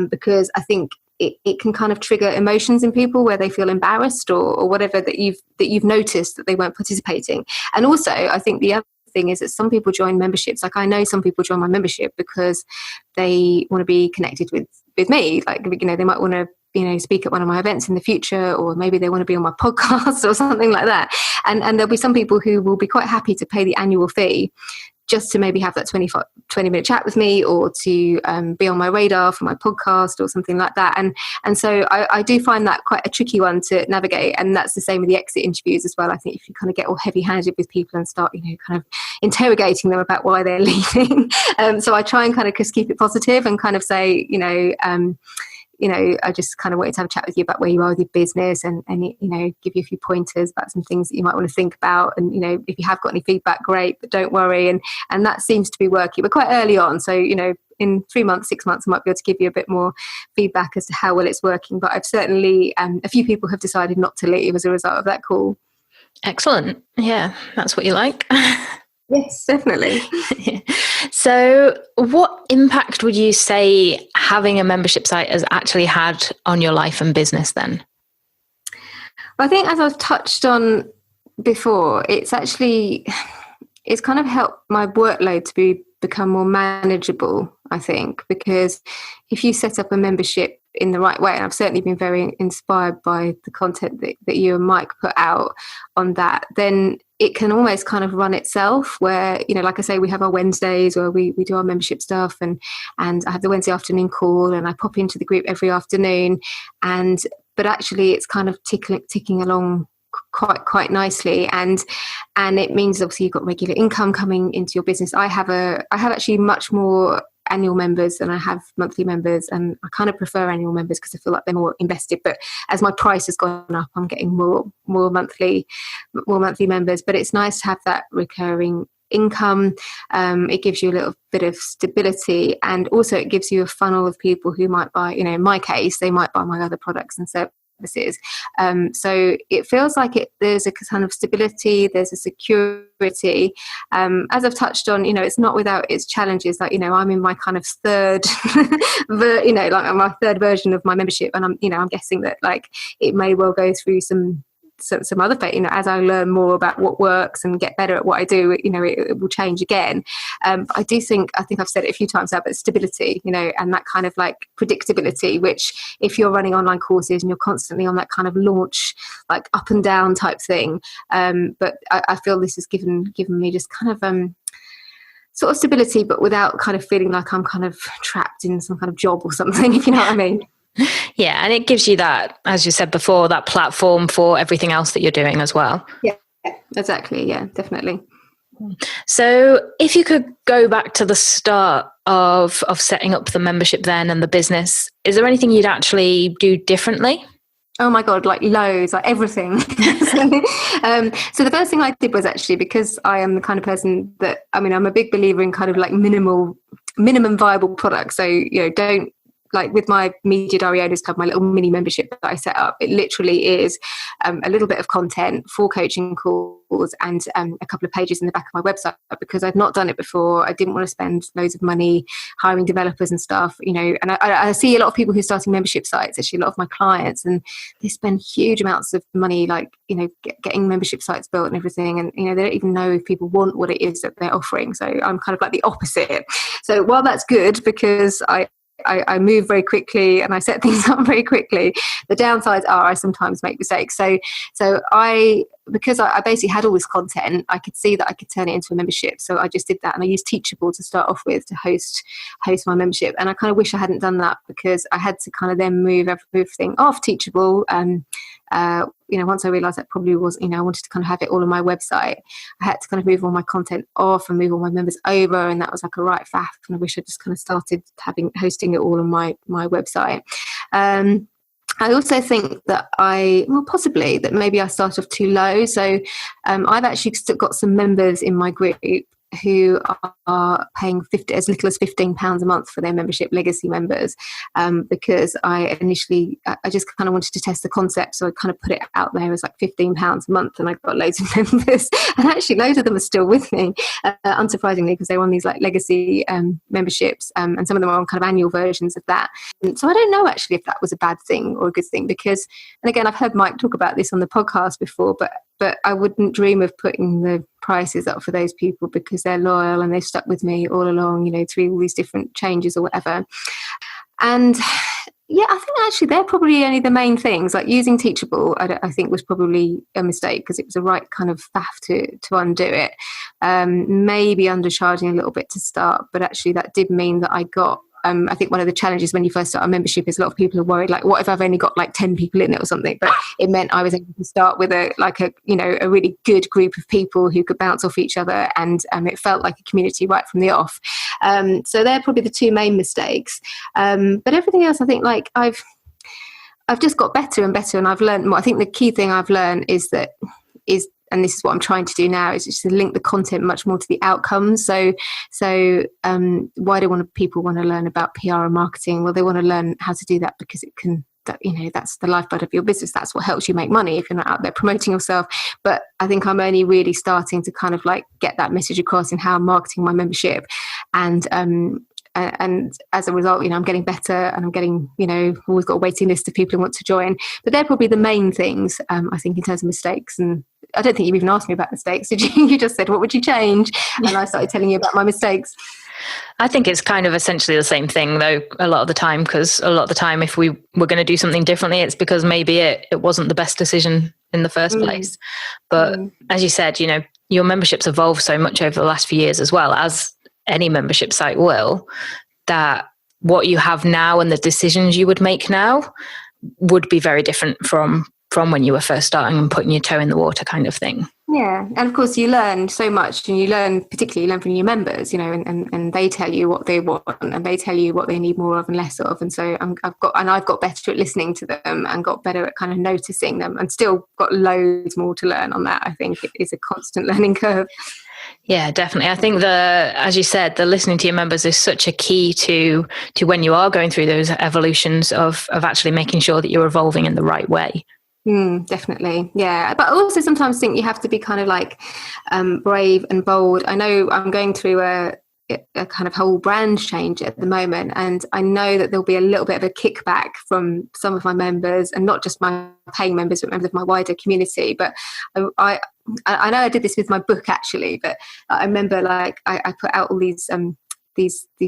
because I think it can kind of trigger emotions in people where they feel embarrassed or whatever that you've noticed that they weren't participating. And also I think the other thing is that some people join memberships, like I know some people join my membership because they want to be connected with me, like they might want to speak at one of my events in the future, or maybe they want to be on my podcast or something like that, and there'll be some people who will be quite happy to pay the annual fee just to maybe have that 20-minute chat with me, or to be on my radar for my podcast or something like that. And so I do find that quite a tricky one to navigate. And that's the same with the exit interviews as well. I think if you kind of get all heavy-handed with people and start, kind of interrogating them about why they're leaving. So I try and kind of just keep it positive and kind of say, I just kind of wanted to have a chat with you about where you are with your business, and give you a few pointers about some things that you might want to think about. And, if you have got any feedback, great, but don't worry. And that seems to be working. We're quite early on. So, in 3 months, 6 months, I might be able to give you a bit more feedback as to how well it's working. But I've certainly, a few people have decided not to leave as a result of that call. Excellent. Yeah, that's what you like. Yes, definitely. So what impact would you say having a membership site has actually had on your life and business then? Well, I think, as I've touched on before, it's kind of helped my workload to become more manageable, I think, because if you set up a membership in the right way, and I've certainly been very inspired by the content that you and Mike put out on that, then it can almost kind of run itself, where, like I say, we have our Wednesdays where we do our membership stuff, and I have the Wednesday afternoon call, and I pop into the group every afternoon, but actually it's kind of ticking along quite nicely, and it means obviously you've got regular income coming into your business. I have actually much more annual members than I have monthly members, and I kind of prefer annual members because I feel like they're more invested. But as my price has gone up, I'm getting more monthly members. But it's nice to have that recurring income. It gives you a little bit of stability, and also it gives you a funnel of people who might buy, in my case, they might buy my other products and services. So it feels like there's a kind of stability, there's a security. As I've touched on, it's not without its challenges. Like, I'm in my kind of third, like my third version of my membership, and I'm guessing that like it may well go through some other phase, as I learn more about what works and get better at what I do, it will change again. But I think I've said it a few times now, but stability, and that kind of like predictability, which if you're running online courses and you're constantly on that kind of launch, like up and down type thing. But I feel this has given me just kind of, sort of stability, but without kind of feeling like I'm kind of trapped in some kind of job or something, if you know what I mean. Yeah, and it gives you that, as you said before, that platform for everything else that you're doing as well. Yeah, exactly. Yeah, definitely. So if you could go back to the start of setting up the membership then and the business, is there anything you'd actually do differently? Oh my God, like loads, like everything. So the first thing I did was actually, because I am the kind of person that, I'm a big believer in kind of like minimum viable products. So, don't, like with my Media Diary Owners Club, my little mini membership that I set up, it literally is a little bit of content, 4 coaching calls, and a couple of pages in the back of my website, because I'd not done it before. I didn't want to spend loads of money hiring developers and stuff, and I see a lot of people who are starting membership sites, actually a lot of my clients, and they spend huge amounts of money, like, getting membership sites built and everything, and they don't even know if people want what it is that they're offering. So I'm kind of like the opposite. So while that's good, because I move very quickly and I set things up very quickly, the downsides are I sometimes make mistakes. So because I basically had all this content, I could see that I could turn it into a membership. So I just did that, and I used Teachable to start off with to host my membership. And I kind of wish I hadn't done that, because I had to kind of then move everything off Teachable. Once I realised that probably was, I wanted to kind of have it all on my website, I had to kind of move all my content off and move all my members over, and that was like a right faff. And I wish I just kind of started hosting it all on my website. I also think that possibly that maybe I started off too low. So I've actually still got some members in my group who are paying as little as £15 a month for their membership, legacy members, because I just kind of wanted to test the concept. So I kind of put it out there as like £15 a month, and I got loads of members, and actually loads of them are still with me, unsurprisingly, because they're on these like legacy memberships, and some of them are on kind of annual versions of that. So I don't know actually if that was a bad thing or a good thing, because, and again, I've heard Mike talk about this on the podcast before, but I wouldn't dream of putting the prices up for those people, because they're loyal and they've stuck with me all along, through all these different changes or whatever. And Yeah, I think actually they're probably only the main things. Like using Teachable, I think was probably a mistake because it was the right kind of faff to undo it. Maybe undercharging a little bit to start, but actually that did mean that I got. I think one of the challenges when you first start a membership is a lot of people are worried, like, what if I've only got like 10 people in it or something? But it meant I was able to start with a really good group of people who could bounce off each other, and it felt like a community right from the off. So they're probably the two main mistakes. But everything else, I think, like I've just got better and better, and I've learned more. I think the key thing I've learned is and this is what I'm trying to do now, is just to link the content much more to the outcomes. So why do people want to learn about PR and marketing? Well, they want to learn how to do that because that's the lifeblood of your business. That's what helps you make money if you're not out there promoting yourself. But I think I'm only really starting to kind of like get that message across in how I'm marketing my membership. And as a result, I'm getting better, and I'm getting, always got a waiting list of people who want to join. But they're probably the main things, I think, in terms of mistakes. And I don't think you even asked me about mistakes, did you? You just said, what would you change? And I started telling you about my mistakes. I think it's kind of essentially the same thing, though, a lot of the time, because a lot of the time, if we were going to do something differently, it's because maybe it wasn't the best decision in the first place. But as you said, your membership's evolved so much over the last few years, as well as any membership site will, that what you have now and the decisions you would make now would be very different from when you were first starting and putting your toe in the water, kind of thing. Yeah, and of course you learn so much, and you learn from your members, and they tell you what they want, and they tell you what they need more of and less of. And so I've got better at listening to them, and got better at kind of noticing them, and still got loads more to learn on that. I think it is a constant learning curve. Yeah, definitely. I think as you said, the listening to your members is such a key to when you are going through those evolutions of actually making sure that you're evolving in the right way. Definitely. Yeah. But I also sometimes think you have to be kind of like brave and bold. I know I'm going through a kind of whole brand change at the moment, and I know that there'll be a little bit of a kickback from some of my members, and not just my paying members, but members of my wider community. But I know I did this with my book, actually, but I remember like I put out all these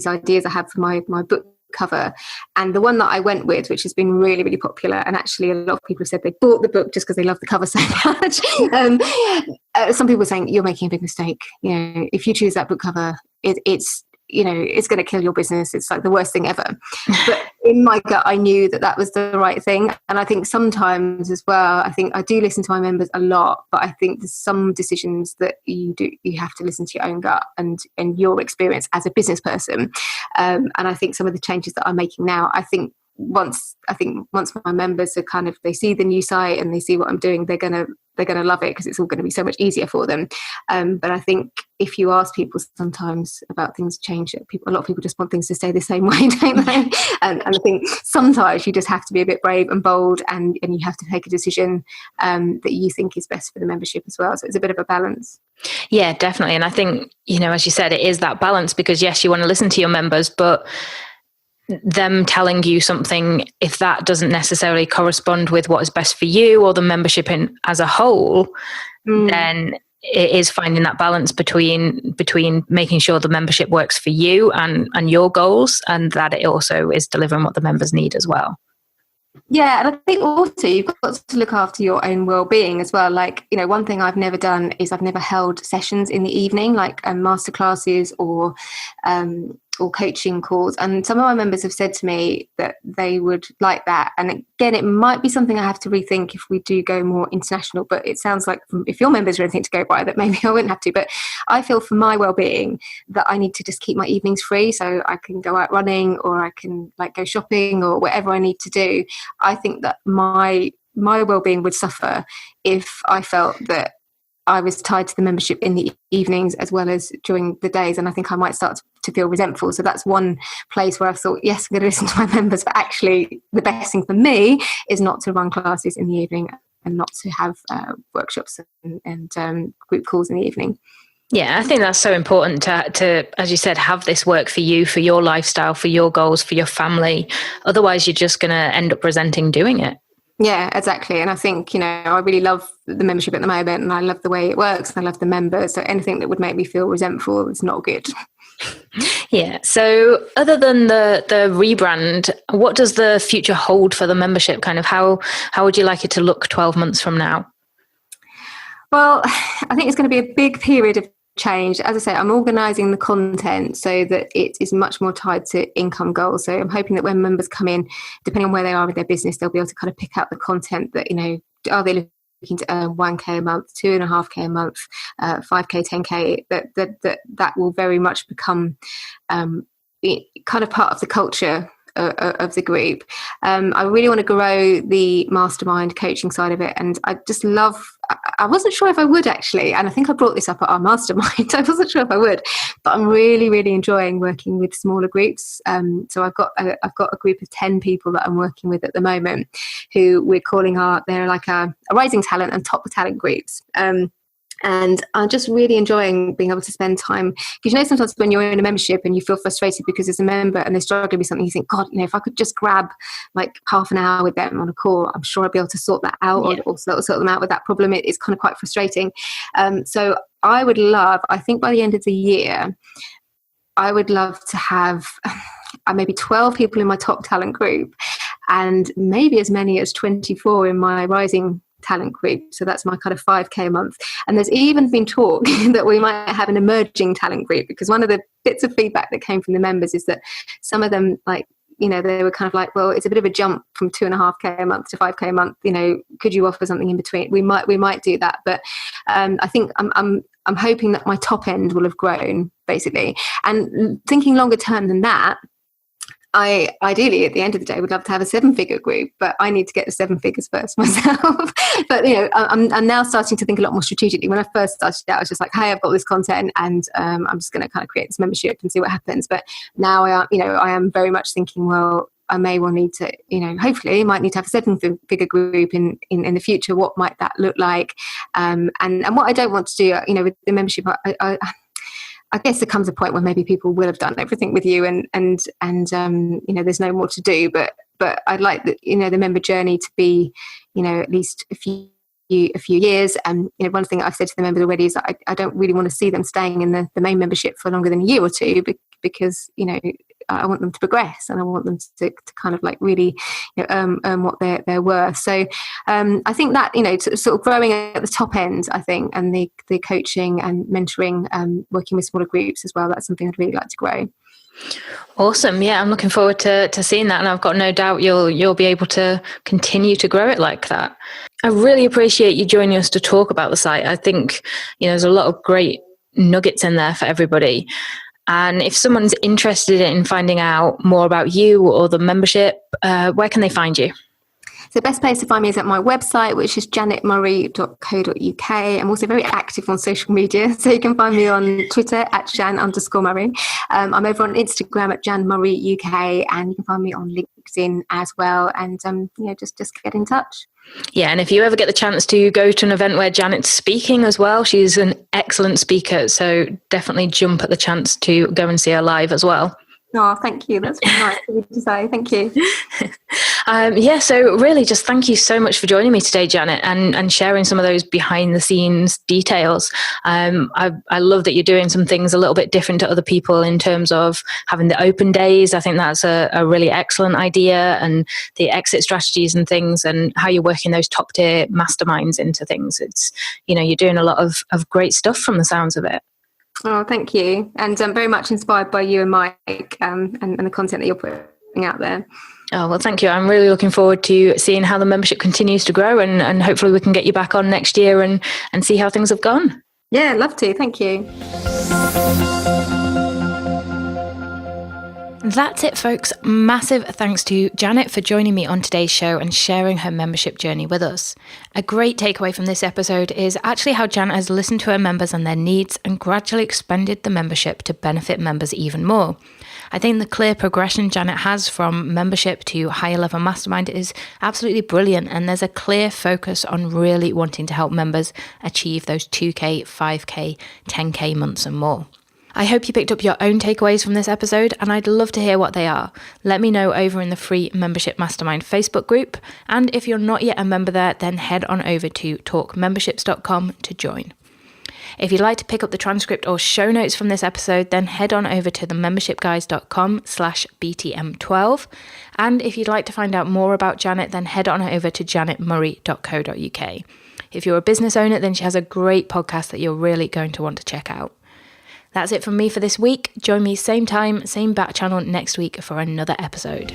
ideas I had for my book cover, and the one that I went with, which has been really, really popular, and actually a lot of people have said they bought the book just because they love the cover so much. Some people are saying you're making a big mistake. If you choose that book cover, it's going to kill your business. It's like the worst thing ever. But in my gut, I knew that was the right thing. And I think sometimes as well, I think I do listen to my members a lot, but I think there's some decisions that you have to listen to your own gut and your experience as a business person. And I think some of the changes that I'm making now, I think once my members are kind of, they see the new site and they see what I'm doing, they're gonna love it, because it's all going to be so much easier for them. But I think if you ask people sometimes about things change, a lot of people just want things to stay the same way, don't they? And I think sometimes you just have to be a bit brave and bold, and you have to take a decision that you think is best for the membership as well. So it's a bit of a balance. Yeah, definitely. And I think, as you said, it is that balance, because yes, you want to listen to your members, but them telling you something, if that doesn't necessarily correspond with what is best for you or the membership as a whole, then it is finding that balance between making sure the membership works for you and your goals, and that it also is delivering what the members need as well. Yeah, and I think also you've got to look after your own well-being as well. Like, one thing I've never done is I've never held sessions in the evening, like masterclasses or coaching calls. And some of my members have said to me that they would like that. And again, it might be something I have to rethink if we do go more international. But it sounds like if your members are anything to go by, that maybe I wouldn't have to. But I feel for my well-being that I need to just keep my evenings free, so I can go out running, or I can like go shopping, or whatever I need to do. I think that my well-being would suffer if I felt that I was tied to the membership in the evenings as well as during the days, and I think I might start to feel resentful. So that's one place where I thought, yes, I'm going to listen to my members, but actually the best thing for me is not to run classes in the evening, and not to have workshops and group calls in the evening. Yeah, I think that's so important to, as you said, have this work for you, for your lifestyle, for your goals, for your family. Otherwise, you're just going to end up resenting doing it. Yeah, exactly. And I think, I really love the membership at the moment, and I love the way it works, and I love the members. So anything that would make me feel resentful is not good. Yeah. So other than the rebrand, what does the future hold for the membership? Kind of how would you like it to look 12 months from now? Well, I think it's going to be a big period of change. As I say, I'm organising the content so that it is much more tied to income goals. So I'm hoping that when members come in, depending on where they are with their business, they'll be able to kind of pick out the content that, are they looking to earn 1K a month, 2.5K a month, 5K, 10K, that will very much become kind of part of the culture of the group. I really want to grow the mastermind coaching side of it, and I just love. I wasn't sure if I would actually, and I think I brought this up at our mastermind. I wasn't sure if I would, but I'm really, really enjoying working with smaller groups. So I've got a group of 10 people that I'm working with at the moment, who we're calling they're like a rising talent and top talent groups. And I'm just really enjoying being able to spend time, because sometimes when you're in a membership and you feel frustrated because there's a member and they're struggling with something, you think, God, if I could just grab like half an hour with them on a call, I'm sure I'll be able to sort that out, or sort them out with that problem. It's kind of quite frustrating. So I would love, I think by the end of the year, I would love to have maybe 12 people in my top talent group and maybe as many as 24 in my rising talent group. So that's my kind of 5K a month. And there's even been talk that we might have an emerging talent group, because one of the bits of feedback that came from the members is that some of them, like, they were kind of like, well, it's a bit of a jump from 2.5K a month to 5K a month. Could you offer something in between? We might do that. But I think I'm hoping that my top end will have grown, basically. And thinking longer term than that, I ideally at the end of the day would love to have a 7-figure group, but I need to get to 7 figures first myself. But I'm now starting to think a lot more strategically. When I first started out, I was just like, hey, I've got this content and I'm just going to kind of create this membership and see what happens. But now I am very much thinking, well, I may well need to, hopefully I might need to have a 7-figure group in the future. What might that look like? And what I don't want to do, with the membership, I guess there comes a point where maybe people will have done everything with you and there's no more to do. But I'd like the member journey to be, at least a few years. And one thing I've said to the members already is that I don't really want to see them staying in the main membership for longer than a year or two, because I want them to progress and I want them to kind of like really earn what they're worth. So I think that sort of growing at the top end, I think, and the coaching and mentoring, working with smaller groups as well, that's something I'd really like to grow. Awesome. Yeah, I'm looking forward to seeing that, and I've got no doubt you'll be able to continue to grow it like that. I really appreciate you joining us to talk about the site. I think there's a lot of great nuggets in there for everybody. And if someone's interested in finding out more about you or the membership, where can they find you? So the best place to find me is at my website, which is janetmurray.co.uk. I'm also very active on social media, so you can find me on Twitter at @Jan_Murray. I'm over on Instagram at Jan Murray UK, and you can find me on LinkedIn as well. And just get in touch. Yeah, and if you ever get the chance to go to an event where Janet's speaking as well, she's an excellent speaker, so definitely jump at the chance to go and see her live as well. Oh, thank you. That's really nice of you to say. Thank you. So really just thank you so much for joining me today, Janet, and sharing some of those behind the scenes details. I love that you're doing some things a little bit different to other people in terms of having the open days. I think that's a really excellent idea, and the exit strategies and things, and how you're working those top tier masterminds into things. It's, you're doing a lot of great stuff from the sounds of it. Oh, thank you. And I'm very much inspired by you and Mike and the content that you're putting out there. Oh, well, thank you. I'm really looking forward to seeing how the membership continues to grow, and hopefully we can get you back on next year and see how things have gone. Yeah, I'd love to. Thank you. That's it, folks. Massive thanks to Janet for joining me on today's show and sharing her membership journey with us. A great takeaway from this episode is actually how Janet has listened to her members and their needs and gradually expanded the membership to benefit members even more. I think the clear progression Janet has from membership to higher level mastermind is absolutely brilliant, and there's a clear focus on really wanting to help members achieve those 2K, 5K, 10K months and more. I hope you picked up your own takeaways from this episode, and I'd love to hear what they are. Let me know over in the free Membership Mastermind Facebook group, and if you're not yet a member there, then head on over to talkmemberships.com to join. If you'd like to pick up the transcript or show notes from this episode, then head on over to themembershipguys.com/BTM12. And if you'd like to find out more about Janet, then head on over to janetmurray.co.uk. If you're a business owner, then she has a great podcast that you're really going to want to check out. That's it from me for this week. Join me same time, same back channel next week for another episode.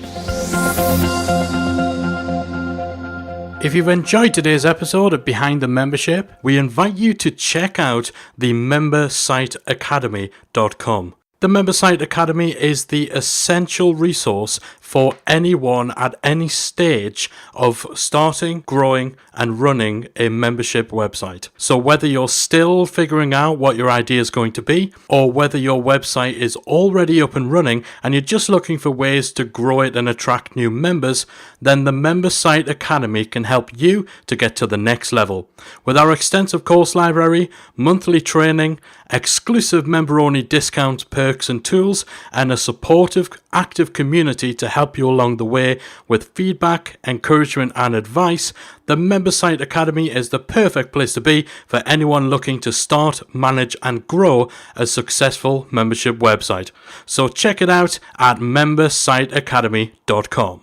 If you've enjoyed today's episode of Behind the Membership, we invite you to check out the membersiteacademy.com. The Member Site Academy is the essential resource for anyone at any stage of starting, growing, and running a membership website. So whether you're still figuring out what your idea is going to be, or whether your website is already up and running and you're just looking for ways to grow it and attract new members, then the Member Site Academy can help you to get to the next level. With our extensive course library, monthly training, exclusive member-only discounts, perks and tools, and a supportive, active community to help you along the way with feedback, encouragement and advice, the Member Site Academy is the perfect place to be for anyone looking to start, manage and grow a successful membership website. So check it out at membersiteacademy.com.